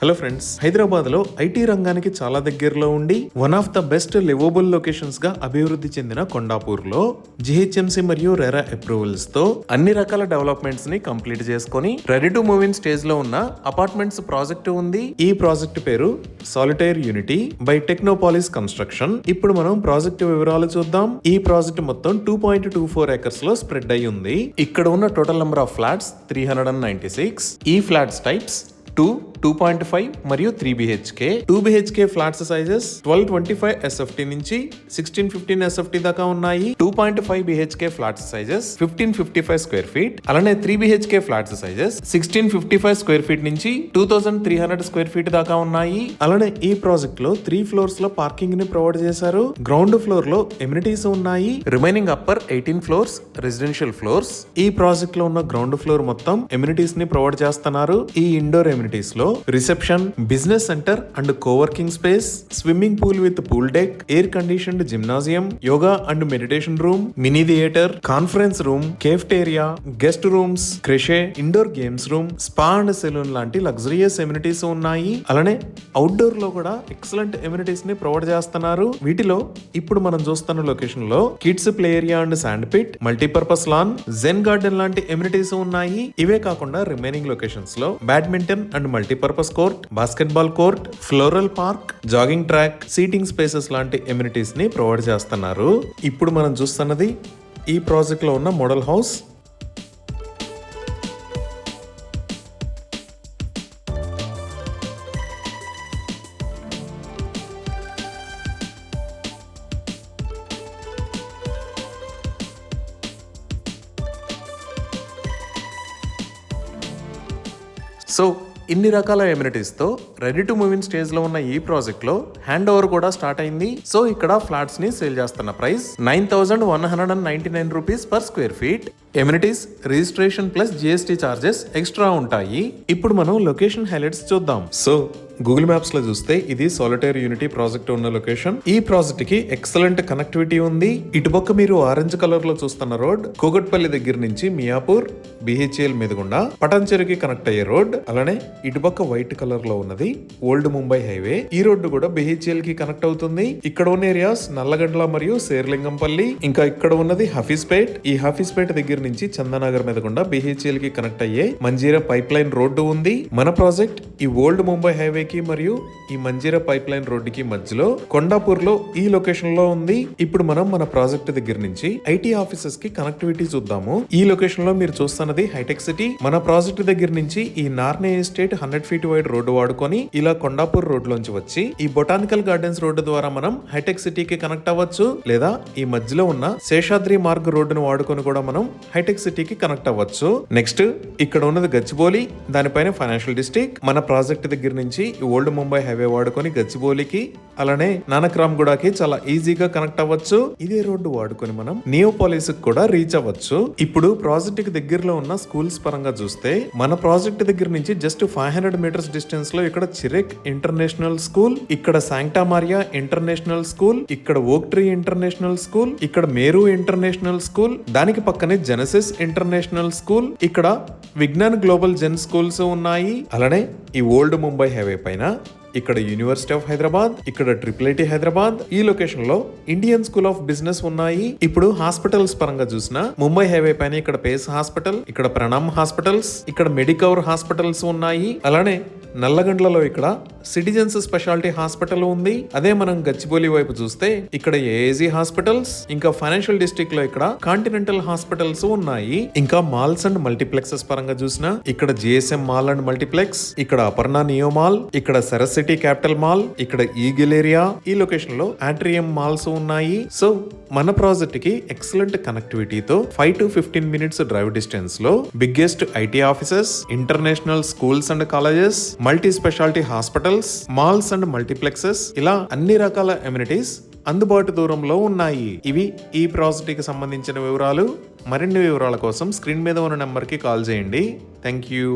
Hello friends, Hyderabad లో IT రంగానికి చాలా దగ్గరలో ఉండి one of the best liveable locations గా అభివృద్ధి చెందిన కొండాపూర్ లో జిహెచ్ఎంసి మరియు రెరా అప్రూవల్స్ తో అన్ని రకాల డెవలప్మెంట్స్ ని కంప్లీట్ చేసుకొని ready to move in stage లో ఉన్న అపార్ట్మెంట్స్ ప్రాజెక్ట్ ఉంది. ఈ ప్రాజెక్ట్ పేరు సాలిటైర్ యూనిటీ బై టెక్నోపాలిస్ కన్స్ట్రక్షన్. ఇప్పుడు మనం ప్రాజెక్ట్ వివరాలు చూద్దాం. ఈ ప్రాజెక్ట్ మొత్తం 2.24 ఎకర్స్ లో స్ప్రెడ్ అయి ఉంది. ఇక్కడ ఉన్న టోటల్ నెంబర్ ఆఫ్ ఫ్లాట్స్ 396. ఈ ఫ్లాట్స్ టైప్స్ 2.5 మరియు 3 BHK. 2 BHK flats sizes 1225 SFT నుంచి 1615 SFT దాకా ఉన్నాయి. 2.5 BHK flats sizes 1555 square feet. అలానే 3 BHK flats sizes 1655 square feet నుంచి 2300 స్క్వేర్ ఫీట్ దాకా ఉన్నాయి. అలానే ఈ ప్రాజెక్ట్ లో 3 ఫ్లోర్స్ లో పార్కింగ్ ని ప్రొవైడ్ చేశారు. గ్రౌండ్ ఫ్లోర్ లో ఎమ్యూనిటీస్ ఉన్నాయి. Remaining upper 18 floors residential floors. ఈ ప్రాజెక్ట్ లో ఉన్న గ్రౌండ్ ఫ్లోర్ మొత్తం ఎమ్యూనిటీస్ ని ప్రొవైడ్ చేస్తున్నారు. ఈ ఇండోర్ ఎమ్యూనిటీస్ లో reception, business centre and coworking space, swimming pool with pool deck, air conditioned gymnasium, yoga and meditation room, mini theatre, conference room, cafeteria, guest rooms, creche, indoor games room, spa and salon లాంటి luxurious amenities ఉన్నాయి. అలానే outdoor లో కూడా excellent amenities ని provide చేస్తున్నారు. వీటిలో ఇప్పుడు మనం చూస్తున్న లొకేషన్ లో kids play area and sand pit, multipurpose lawn, zen garden లాంటి ఎమ్యూనిటీస్ ఉన్నాయి. ఇవే కాకుండా రిమైనింగ్ లొకేషన్స్ లో badminton and multipurpose court, basketball court, floral park, jogging track, seating spaces లాంటి ఎమ్యూనిటీస్ ని ప్రొవైడ్ చేస్తున్నారు. ఇప్పుడు మనం చూస్తున్నది ఈ ప్రాజెక్ట్ లో ఉన్న మోడల్ హౌస్. సో ఇన్ని రకాల ఎమ్యూనిటీస్ తో ready to move in stage లో ఉన్న ఈ ప్రాజెక్ట్ లో హ్యాండ్ ఓవర్ కూడా స్టార్ట్ అయింది. సో ఇక్కడ ఫ్లాట్స్ ని సేల్ చేస్తున్న price 9199 rupees per square feet. Amenities, registration plus GST charges extra ఉంటాయి. ఇప్పుడు మనం లొకేషన్ హైలైట్స్ చూద్దాం. సో గూగుల్ మ్యాప్స్ లో చూస్తే ఇది సాలిటైర్ యూనిటీ ప్రాజెక్ట్ ఉన్న లొకేషన్. ఈ ప్రాజెక్ట్ కి ఎక్సలెంట్ కనెక్టివిటీ ఉంది. ఇటుపక్క మీరు ఆరెంజ్ కలర్ లో చూస్తున్న రోడ్ కూకట్పల్లి దగ్గర నుంచి మియాపూర్ BHEL మీదుగుండా పటాన్చెరుకి కనెక్ట్ అయ్యే రోడ్. అలానే ఇటుపక్క వైట్ కలర్ లో ఉన్నది ఓల్డ్ ముంబై హైవే. ఈ రోడ్డు కూడా BHEL కి కనెక్ట్ అవుతుంది. ఇక్కడ ఉన్న ఏరియాస్ నల్లగండ్ల మరియు శేర్లింగంపల్లి. ఇంకా ఇక్కడ ఉన్నది హఫీస్పేట్. ఈ హఫీస్పేట్ దగ్గర నుంచి చందానగర్ మీదగుండా BHEL కి కనెక్ట్ అయ్యే మంజీరా పైప్ లైన్ రోడ్డు ఉంది. మన ప్రాజెక్ట్ ఈ ఓల్డ్ ముంబై హైవే మరియు ఈ మంజీరా పైప్ లైన్ రోడ్డుకి మధ్యలో కొండాపూర్ లో ఈ లొకేషన్ లో ఉంది. ఇప్పుడు మనం మన ప్రాజెక్ట్ దగ్గర నుంచి ఐటీ ఆఫీసెస్ కి కనెక్టివిటీ చూద్దాము. ఈ లొకేషన్ లో మీరు చూస్తున్నది హైటెక్ సిటీ. మన ప్రాజెక్ట్ దగ్గర నుంచి ఈ Narne estate 100 feet wide road వాడుకొని ఇలా కొండాపూర్ రోడ్ లోంచి వచ్చి ఈ బొటానికల్ గార్డెన్స్ రోడ్డు ద్వారా మనం హైటెక్ సిటీకి కనెక్ట్ అవ్వచ్చు. లేదా ఈ మధ్యలో ఉన్న శేషాద్రి మార్గ్ రోడ్డును వాడుకొని కూడా మనం హైటెక్ సిటీకి కనెక్ట్ అవ్వచ్చు. నెక్స్ట్ ఇక్కడ ఉన్నది గచ్చిబౌలి, దానిపైన ఫైనాన్షియల్ డిస్ట్రిక్ట్. మన ప్రాజెక్ట్ దగ్గర నుంచి ఓల్డ్ ముంబై హైవే వాడుకొని గచ్చిబౌలికి అలానే నానక్రామ్గూడకి చాలా ఈజీగా కనెక్ట్ అవ్వచ్చు. ఇదే రోడ్డు వాడుకొని మనం నియోపాలిస్ కూడా రీచ్ అవ్వచ్చు. ఇప్పుడు ప్రాజెక్ట్ కి దగ్గరలో ఉన్న స్కూల్స్ పరంగా చూస్తే మన ప్రాజెక్ట్ దగ్గర నుంచి జస్ట్ 500 మీటర్స్ డిస్టెన్స్ లో ఇక్కడ చిరెక్ ఇంటర్నేషనల్ స్కూల్, ఇక్కడ శాంటా మారియా ఇంటర్నేషనల్ స్కూల్, ఇక్కడ ఓక్ ట్రీ ఇంటర్నేషనల్ స్కూల్, ఇక్కడ మేరు ఇంటర్నేషనల్ స్కూల్, దానికి పక్కనే జెనసిస్ ఇంటర్నేషనల్ స్కూల్, ఇక్కడ విజ్ఞాన్ గ్లోబల్ జెన్ స్కూల్స్ ఉన్నాయి. అలానే ఈ ఓల్డ్ ముంబై హైవే పైన ఇక్కడ యూనివర్సిటీ ఆఫ్ హైదరాబాద్, ఇక్కడ IIIT హైదరాబాద్. ఈ లొకేషన్ లో ఇండియన్ స్కూల్ ఆఫ్ బిజినెస్ ఉన్నాయి. ఇప్పుడు హాస్పిటల్స్ పరంగా చూసిన ముంబై హైవే పైన ఇక్కడ పేస్ హాస్పిటల్, ఇక్కడ ప్రణామ్ హాస్పిటల్స్, ఇక్కడ మెడికవర్ హాస్పిటల్స్ ఉన్నాయి. అలానే నల్లగండ్లలో ఇక్కడ సిటిజన్స్ స్పెషాలిటీ హాస్పిటల్ ఉంది. అదే మనం గచ్చిబౌలి వైపు చూస్తే ఇక్కడ AAG హాస్పిటల్స్, ఇంకా ఫైనాన్షియల్ డిస్ట్రిక్ట్ లో ఇక్కడ కాంటినెంటల్ హాస్పిటల్స్ ఉన్నాయి. ఇంకా మాల్స్ అండ్ మల్టీప్లెక్సెస్ పరంగా చూసిన ఇక్కడ GSM మాల్ అండ్ మల్టీప్లెక్స్, ఇక్కడ అపర్ణ నియో మాల్, ఇక్కడ సరస్సిటీ క్యాపిటల్ మాల్, ఇక్కడ ఈగిల్ ఏరియా. ఈ లొకేషన్ లో ఆట్రియం మాల్స్ ఉన్నాయి. సో మన ప్రాజెక్ట్ కి ఎక్సలెంట్ కనెక్టివిటీతో 5 to 15 మినిట్స్ డ్రైవ్ డిస్టెన్స్ లో biggest IT offices, international schools and colleges, multi speciality hospitals, malls and multiplexes, ఇలా అన్ని రకాల ఎమ్యూనిటీస్ అందుబాటు దూరంలో ఉన్నాయి. ఇవి ఈ ప్రాజెక్ట్ కి సంబంధించిన వివరాలు. మరిన్ని వివరాల కోసం స్క్రీన్ మీద ఉన్న నెంబర్ కి కాల్ చేయండి. Thank you.